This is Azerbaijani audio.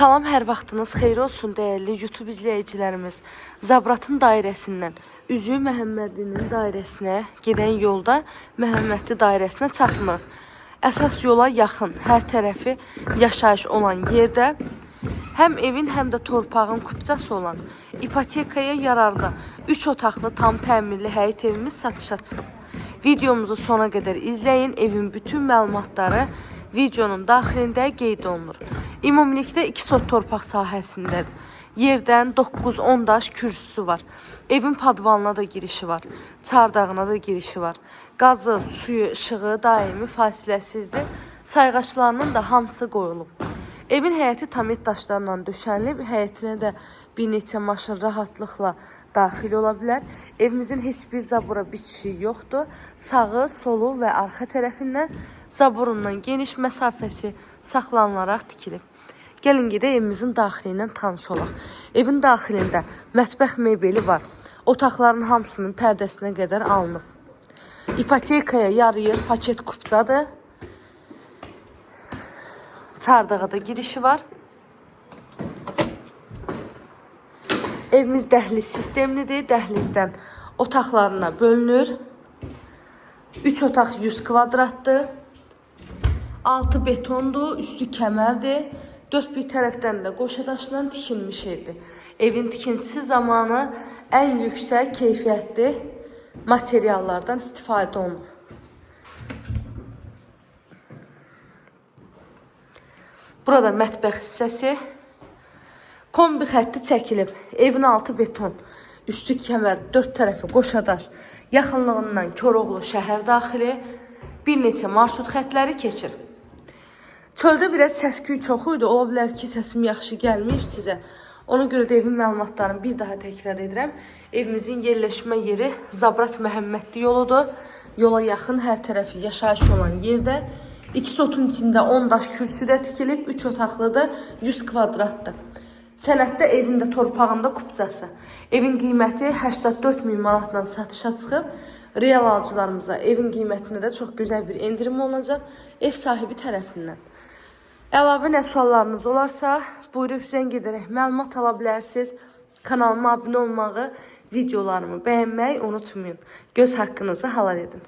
Salam, hər vaxtınız xeyir olsun dəyərli YouTube izləyicilərimiz. Zabratın dairəsindən Üzüy Məhəmmədlinin dairəsinə gedən yolda Məhəmmədli dairəsinə çatmırıq. Əsas yola yaxın, hər tərəfi yaşayış olan yerdə həm evin, həm də torpağın kupçası olan ipotekaya yararlı 3 otaqlı tam təmirli həyət evimiz satışa çıxıb. Videomuzu sona qədər izləyin, evin bütün məlumatları videonun daxilində qeyd olunur. Ümumilikdə 2 sot torpaq sahəsindədir. Yerdən 9-10 daş kürsüsü var. Evin padvalına da girişi var. Çardağına da girişi var. Qazı, suyu, işığı daimi fasiləsizdir. Sayğaçlarının da hamısı qoyulub. Evin həyəti tamit daşlarla döşənilib. Həyətinə də bir neçə maşın rahatlıqla daxil ola bilər. Evimizin heç bir zabura bitişi yoxdur. Sağı, solu və arxa tərəfindən zaburundan geniş məsafəsi saxlanılaraq tikilib. Gəlin gedək evimizin daxili ilə tanış olaq. Evin daxilində mətbəx mebeli var. Otaqların hamısının pərdəsinə qədər alınıb. İpotekaya yarıyır, paket kupçadır. Çardağa da girişi var. Evimiz dəhliz sistemlidir. Dəhlizdən otaqlarına bölünür. 3 otaq 100 kvadratdır. Altı betondur, üstü kəmərdir. Dörd bir tərəfdən də qoşadaşla tikilmiş evdir. Evin tikintisi zamanı ən yüksək keyfiyyətli materiallardan istifadə olunur. Burada mətbəx hissəsi. Kombi xətti çəkilib. Evin altı beton, üstü kəmər, dörd tərəfi qoşadaş. Yaxınlığından Koroğlu şəhər daxili bir neçə marşrut xətləri keçir. Çöldə biraz səs-küy çox idi. Ola bilər ki, səsim yaxşı gəlməyib sizə. Ona görə də evin məlumatlarını bir daha təkrar edirəm. Evimizin yerləşmə yeri Zabrat Məhəmmədli yoludur. Yola yaxın, hər tərəfi yaşayış olan yerdə 2 sotun içində 10 daş kürsüdə tikilib, 3 otaqlıdır, 100 kvadratdır. Sənəddə evin də torpağında kupçası. Evin qiyməti 84 min manatdan satışa çıxıb. Real alıcılarımıza evin qiymətində də çox gözəl bir endirim olacaq ev sahibi tərəfindən. Əlavə nə suallarınız olarsa, buyurub zəng edərək məlumat ala bilərsiniz. Kanalıma abunə olmağı, videolarımı bəyənməyi unutmayın. Göz haqqınızı halal edin.